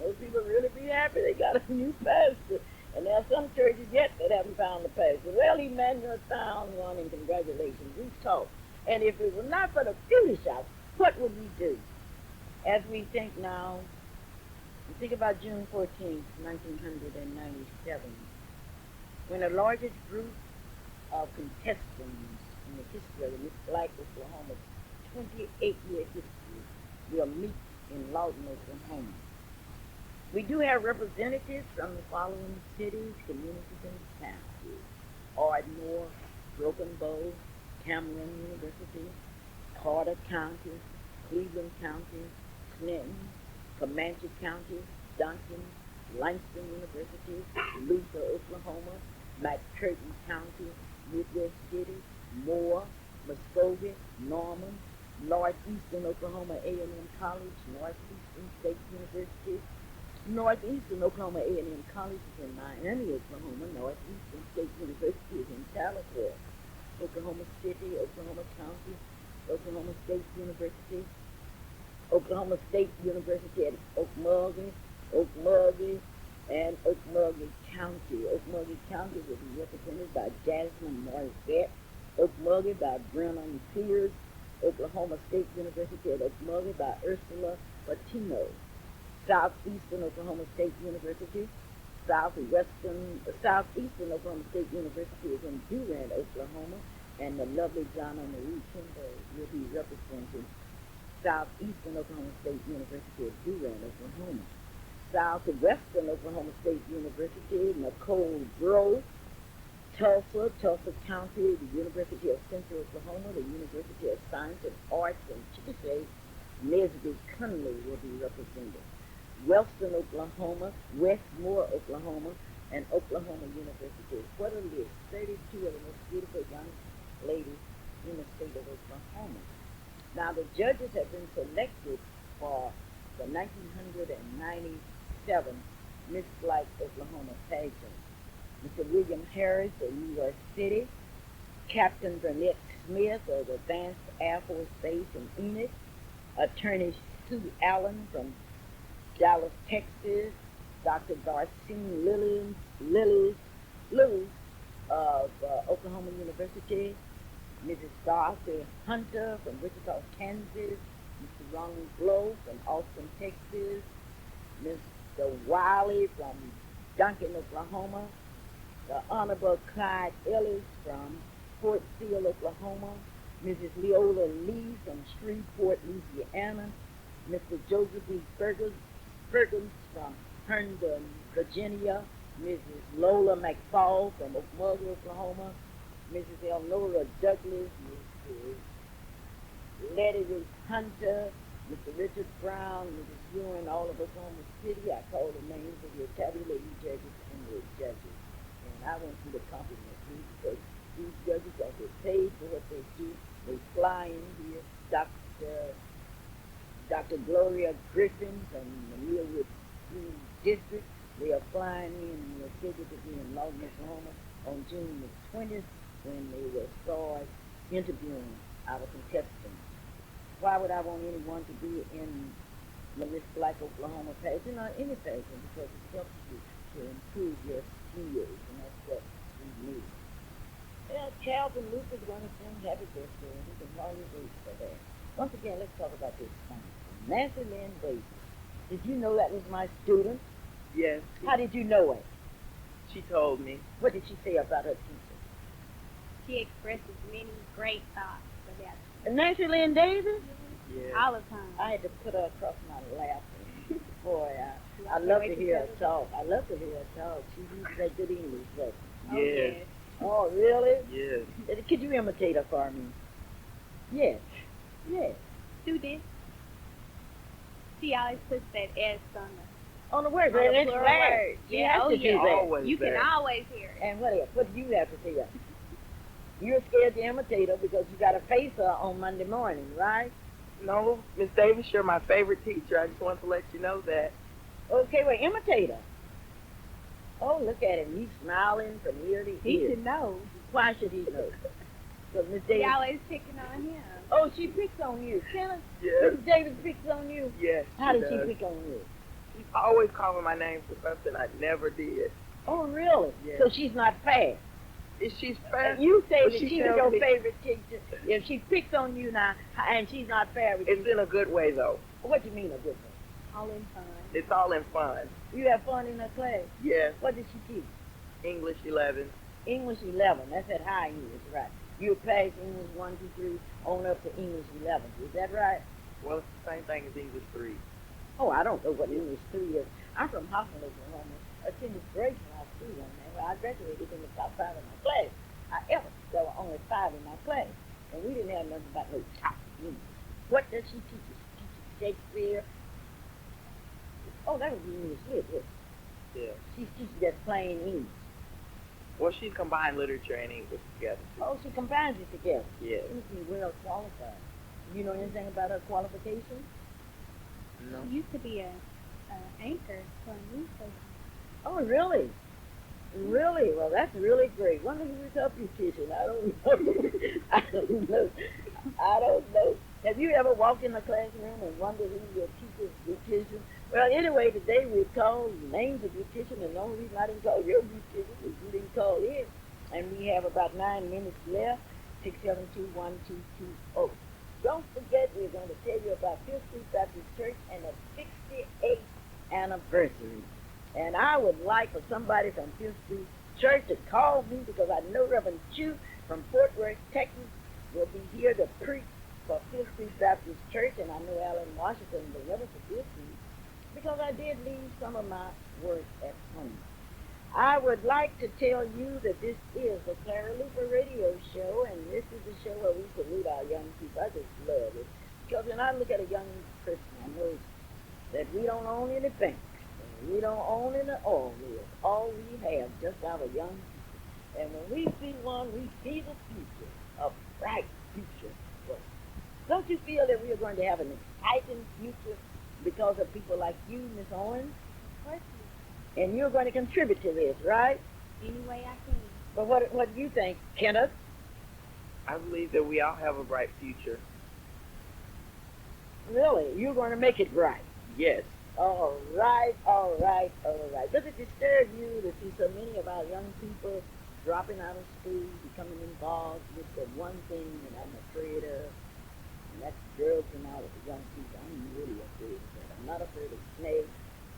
Those people really be happy they got a new pastor. And there are some churches yet that haven't found a pastor. Well, Emmanuel found one, and congratulations. We talked. And if it were not for the beauty shop, what would we do? As we think now, we think about June 14th, 1997, when the largest group of contestants in the history of Miss Black Oklahoma's 28-year history will meet in Lawton, Oklahoma. We do have representatives from the following cities, communities, and towns: Ardmore, Broken Bow, Cameron University, Carter County, Cleveland County, Clinton, Comanche County, Duncan, Langston University, Luper, Oklahoma, McCurtain County, Midwest City, Moore, Muskogee, Norman, Northeastern Oklahoma A&M College, Northeastern State University. Northeastern Oklahoma A&M College is in Miami, Oklahoma. Northeastern State University is in California. Oklahoma City, Oklahoma County, Oklahoma State University, Oklahoma State University at Okmulgee, and Okmulgee County. Okmulgee County will be represented by Jasmine Morissette. Okmulgee by Brennan Pierce. Oklahoma State University at Okmulgee by Ursula Patino. Southeastern Oklahoma State University, Southeastern Oklahoma State University is in Durant, Oklahoma, and the lovely Donna Marie Kimball will be representing Southeastern Oklahoma State University at Durant, Oklahoma. Southwestern Oklahoma State University, Nicole Grove. Tulsa County, the University of Central Oklahoma, the University of Science and Arts in Chickasha, Nesby Cunley will be represented. Western Oklahoma, Westmore, Oklahoma, and Oklahoma University. What a list. 32 of the most beautiful young ladies in the state of Oklahoma. Now, the judges have been selected for the 1997 Miss Black Oklahoma pageant. Mr. William Harris of New York City, Captain Burnett Smith of the Advanced Air Force Base in Enid, Attorney Sue Allen from Dallas, Texas, Dr. Darcine Lillis of Oklahoma University, Mrs. Dorothy Hunter from Wichita, Kansas, Mr. Ronald Blow from Austin, Texas, Mr. Wiley from Duncan, Oklahoma, the Honorable Clyde Ellis from Fort Sill, Oklahoma, Mrs. Leola Lee from Shreveport, Louisiana, Mr. Joseph B. Fergus from Herndon, Virginia, Mrs. Lola McFall from Okmulgee, Oklahoma, Mrs. Elnora Douglas, Mrs. Letty Ruth Hunter, Mr. Richard Brown, Mrs. Ewan, all of Oklahoma City. I call the names of your tabulating judges and your judges. And I want you to compliment me because these judges don't get paid for what they do. They fly in here. Dr. Gloria Griffin from the Millwood School District. They are flying in and they're scheduled to be in Lawton, Oklahoma on June the 20th when they will start interviewing our contestants. Why would I want anyone to be in the Miss Black Oklahoma pageant or any pageant? Because it helps you to improve your skills, and that's what we need. Well, Calvin Luper's going to sing happy birthday, and we can hardly wait for that. Once again, let's talk about this song. Nancy Lynn Davis. Did you know that was my student? Yes. How did you know it? She told me. What did she say about her teacher? She expresses many great thoughts about Nancy Lynn Davis? you Yes. all the time. I had to put her across my lap. Boy, I Can't love wait to to hear her tell talk. I love to hear her talk. She uses that good English lesson. Oh, Yes. yes. Oh, really? Yes. Could you imitate her for me? Yes. Yes. Do this. She always puts that S On the word, on the that's plural right. word. She Yeah, has oh to do yeah. that. Always You can there. always hear it. And what else? What do you have to say? You're scared to imitate her because you got to face her on Monday morning, right? No, Miss Davis, you're my favorite teacher. I just want to let you know that. Okay, well, imitate her. Oh, look at him. He's smiling from ear to He ear. should know. Why should he know? Because Miss She Davis. always picking on him. Oh, she picks on you. Kenneth, Yes. Miss Davis picks on you. Yes. How she did she does. pick on you? She's always calling my name for something I never did. Oh, really? Yes. So she's not fair. Is she fast? You say Well, that she she was tells your me- favorite teacher. If she picks on you now and she's not fair with It's you, in a good way, though. what do you mean a good thing? All in fun. It's all in fun. You have fun in her class. Yes. What did she teach? English 11. English 11. That's at high English, right? You pass English 1, 2, 3 on up to English 11. Is that right? Well, it's the same thing as English 3. Oh, I don't know what English 3 is. I'm from Hoffman, Oklahoma. Attended Grace High School one day. Well, I graduated in the top 5 in my class. However, there were only 5 in my class. And we didn't have nothing about no top English. What does she teach us? She teaches Shakespeare. Oh, that was English lit, yes. Yeah. She teaches just plain English. Well, she combined literature and English together, too. Oh, she combines it together. Yes. She must be well qualified. You know anything about her qualifications? No. She used to be a anchor for a newspaper. Oh, really? Really? Well, that's really great. Wonder who is her beautician. I don't know. I don't know. I don't know. Have you ever walked in a classroom and wondered who your teacher's beautician? Well, anyway, today we call names of beautician, and the only reason I didn't call your beautician is you didn't call in. And we have about 9 minutes left. 672-1220. Don't forget, we're going to tell you about Fifth Street Baptist Church and the 68th anniversary. And I would like for somebody from Fifth Street Church to call me because I know Reverend Chu from Fort Worth, Texas, will be here to preach for Fifth Street Baptist Church, and I know Alan Washington will never forgive me because I did leave some of my work at home. I would like to tell you that this is the Clara Luper radio show, and this is the show where we salute our young people. I just love it because when I look at a young person, I know that we don't own any banks. We don't own any oil wells. All we have just our young people. And when we see one, we see the future, a bright future. But don't you feel that we are going to have an exciting future because of people like you, Miss Owens? Of course, And you're going to contribute to this, right? any way I can. But what do you think, Kenneth? I believe that we all have a bright future. Really? You're going to make it bright. Yes. All right, all right, all right. Does it disturb you to see so many of our young people dropping out of school, becoming involved with the one thing that I'm afraid of, and that's drugs and all of the young people? I'm really afraid of that. I'm not afraid of snakes.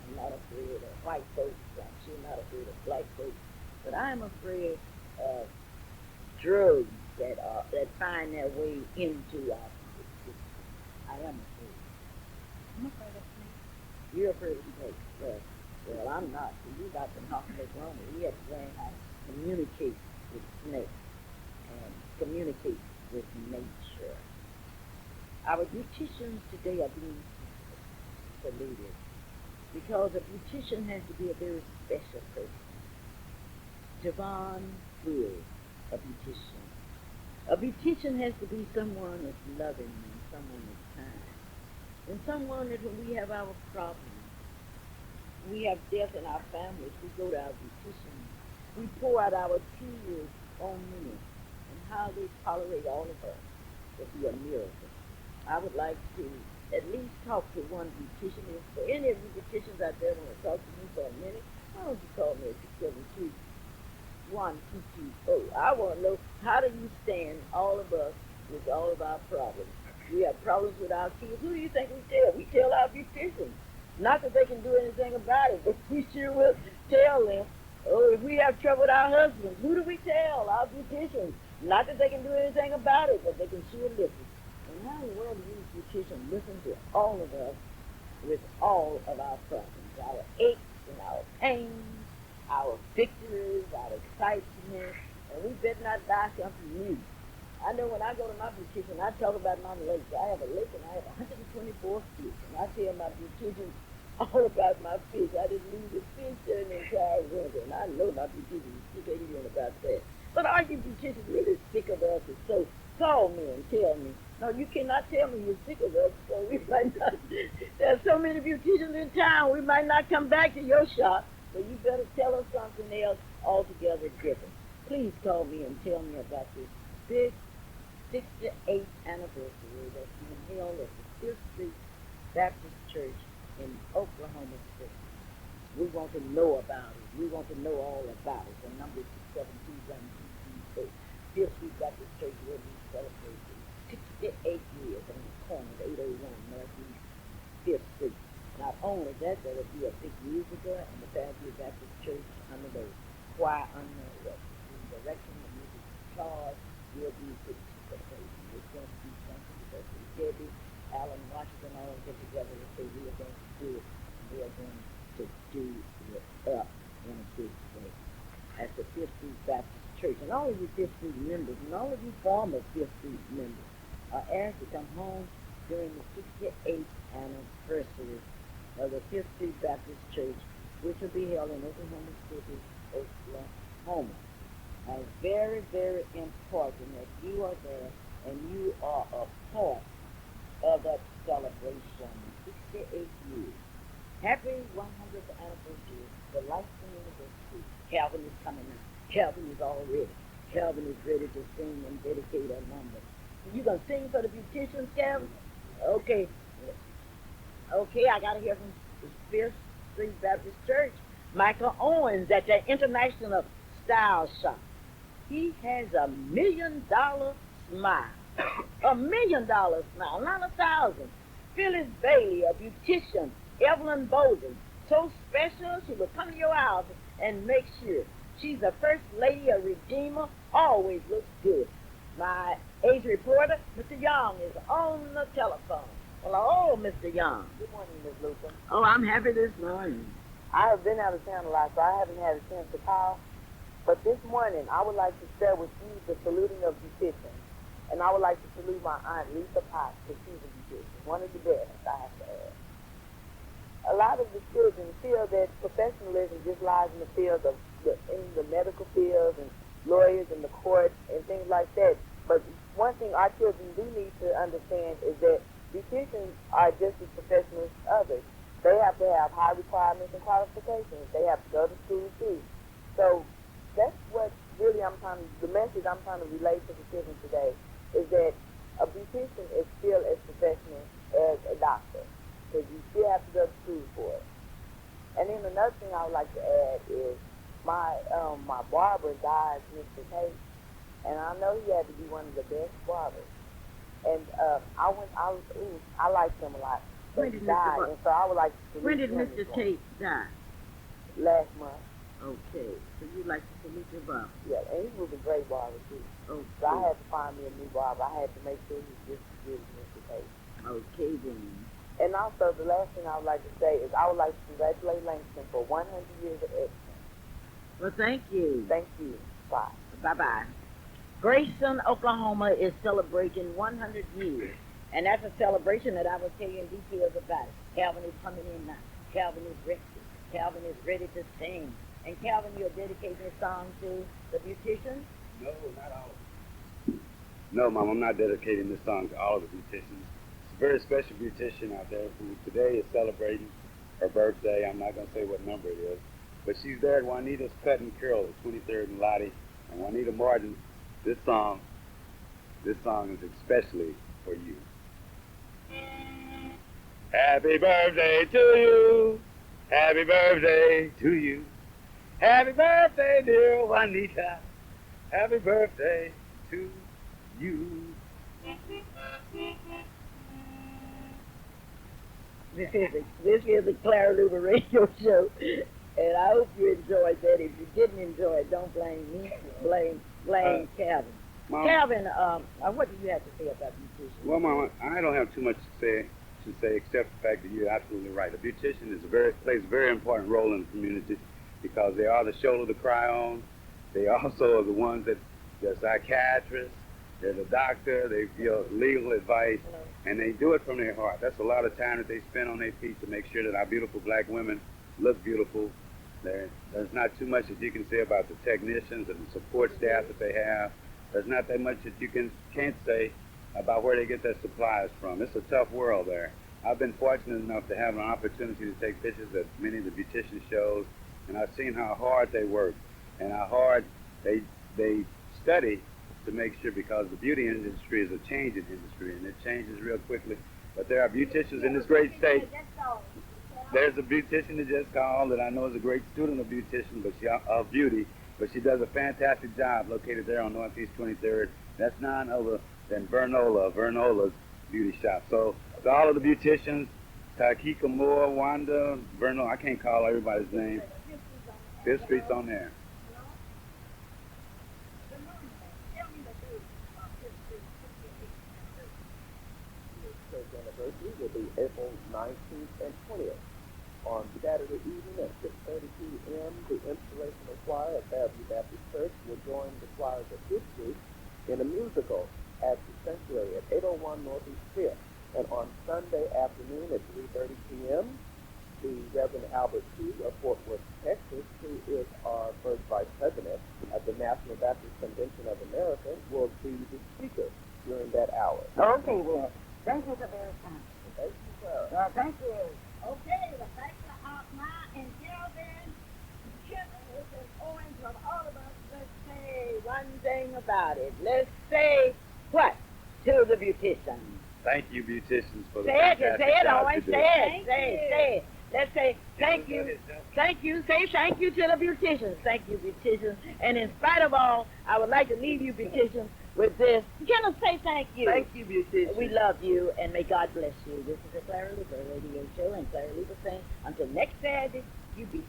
I'm not afraid of white folks. I'm sure not afraid of black folks. But I'm afraid of drugs that find their way into our people's system. I am afraid. I'm afraid of snakes. You're afraid of snakes. Well, I'm not. You got to talk to Roma. We have to learn how to communicate with snakes and communicate with nature. Our beauticians today are being saluted because a beautician has to be a very special person. Javon is a beautician. A beautician has to be someone that's loving and someone that's kind. And someone that when we have our problems, we have death in our families, we go to our beautician. We pour out our tears on them and how they tolerate all of us will be a miracle. I would like to at least talk to one beautician. If for any of you beauticians out there want to talk to me for a minute, why don't you call me at 672-1220. I want to know, how do you stand, all of us, with all of our problems? We have problems with our kids. Who do you think we tell? We tell our beauticians. Not that they can do anything about it, but we sure will tell them. Oh, if we have trouble with our husbands, who do we tell? Our beauticians. Not that they can do anything about it, but they can sure listen. And how in the world do these beauticians listen to all of us with all of our problems, our aches and our pains, our victories, our excitement, and we better not buy something new. I know when I go to my beautician, I talk about my legs. I have a leg and I have 124 stitches. And I tell my beautician all about my fish. I didn't lose a fish during the entire winter. And I know my beautician is sick of hearing about that. But are you beauticians really sick of us? And so call me and tell me. No, you cannot tell me you're sick of us, so we might not. There's so many beauticians in town, we might not come back to your shop. So you better tell us something else altogether different. Please call me and tell me about this big 68th anniversary that's being held at the Fifth Street Baptist Church in Oklahoma City. We want to know about it. We want to know all about it. The number is 672-1228. Fifth Street Baptist Church will be celebrating 68 years on the corner of 801 Northeast 5th Street. Not only that, there will be a big musical and the Fairview Baptist Church under the choir under the direction of Mrs. Charles will be participating. It's going to be something because Debbie, Alan Washington all get together and say we are going to do it. We are going to do it up in a big way at the Fifth Street Baptist Church. And all of you Fifth Street members and all of you former Fifth Street members are asked to come home during the 68th anniversary of the Fifth Street Baptist Church, which will be held in Oklahoma City, Oklahoma. Very, very important that you are there and you are a part of that celebration. 68 years. Happy 100th anniversary of the Lifelong University. Calvin is coming out. Calvin is all ready. Calvin is ready to sing and dedicate a number. You gonna sing for the beauticians, Calvin? Okay. Okay, I gotta hear from the Fifth Street Baptist Church. Michael Owens at the International Style Shop. He has $1 million smile. $1 million smile, not 1,000. Phyllis Bailey, a beautician. Evelyn Bolden, so special she will come to your house and make sure. She's the first lady, a redeemer, always looks good. My age reporter, Mr. Young, is on the telephone. Hello, Mr. Young. Good morning, Ms. Luper. Oh, I'm happy this morning. I have been out of town a lot, so I haven't had a chance to call. But this morning, I would like to share with you the saluting of beauticians. And I would like to salute my aunt, Lisa Potts, because she's a beautician. One of the best, I have to add. A lot of the children feel that professionalism just lies in the field of in the medical fields and lawyers and the courts and things like that. But one thing our children do need to understand is that beauticians are just as professional as others. They have to have high requirements and qualifications. They have to go to school too. So that's what really the message I'm trying to relate to the children today is that a beautician is still as professional as a doctor, because you still have to go to school for it. And then another thing I would like to add is my barber died, Mr. Tate, and I know he had to be one of the best barbers. And I liked him a lot. When But did he died, and so I would like to When salute did him Mr. this Tate die? last month. Okay, so you'd like to salute your barber. Yeah, and he was a great barber too. Okay. So I had to find me a new barber. I had to make sure he was just as good as Mr. Tate. Okay then. And also, the last thing I would like to say is I would like to congratulate Langston for 100 years of excellence. Well, thank you. Thank you. Bye. Bye-bye. Grayson, Oklahoma is celebrating 100 years. And that's a celebration that I will tell you in details about it. Calvin is coming in now. Calvin is rested. Calvin is ready to sing. And Calvin, you're dedicating a song to the beautician? No, not all of them. No, Mom, I'm not dedicating this song to all of the beauticians. It's a very special beautician out there who today is celebrating her birthday. I'm not going to say what number it is. But she's there at Juanita's Cut and Curl at 23rd and Lottie. And Juanita Martin, this song is especially for you. Happy birthday to you. Happy birthday to you. Happy birthday, dear Juanita. Happy birthday to you. This is the Clara Luper radio show, and I hope you enjoyed that. If you didn't enjoy it, don't blame me. Blame Calvin. Mom, Calvin, what do you have to say about beauticians? well, Mama, I don't have too much to say except the fact that you're absolutely right. A beautician plays a very important role in the community because they are the shoulder to cry on. They also are the ones that they're psychiatrists, they're the doctor, they give legal advice, and they do it from their heart. That's a lot of time that they spend on their feet to make sure that our beautiful black women look beautiful. There's not too much that you can say about the technicians and the support staff that they have. There's not that much that you can't say about where they get their supplies from. It's a tough world there. I've been fortunate enough to have an opportunity to take pictures at many of the beautician shows, and I've seen how hard they work and how hard they study to make sure, because the beauty industry is a changing industry and it changes real quickly. But there are beauticians in this great state. There's a beautician that just called that I know is a great student of beauty, but she does a fantastic job located there on Northeast 23rd. That's none other than Vernola's beauty shop. So to all of the beauticians, Takika Moore, Wanda, Vernola, I can't call everybody's name. Fifth Street's on there. Anniversary will be April 19th and 20th. On Saturday evening at 6:30 p.m., the Inspirational Choir at Fairview Baptist Church will join the choirs of Fifth Street in a musical at the Sanctuary at 801 Northeast 5th. And on Sunday afternoon at 3:30 p.m., the Reverend Albert T. of Fort Worth, Texas, who is our first vice president at the National Baptist Convention of America, will be the speaker during that hour. Okay, well, thank you for very kind. Thank you, sir. Thank you. Okay, the thanks are Ma and Calvin, Kenneth, and Owen from all of us. Let's say one thing about it. Let's say what to the beautician. Thank you, beauticians, for the Say it, fantastic job Owen. you do. Say it. Let's say thank you. Thank you. Say thank you to the beauticians. Thank you, beauticians. And in spite of all, I would like to leave you, beauticians, with this. Kenneth, say thank you. Thank you, beautician. We love you, and may God bless you. This is the Clara Luper Radio Show, and Clara Luper saying, until next Saturday, you be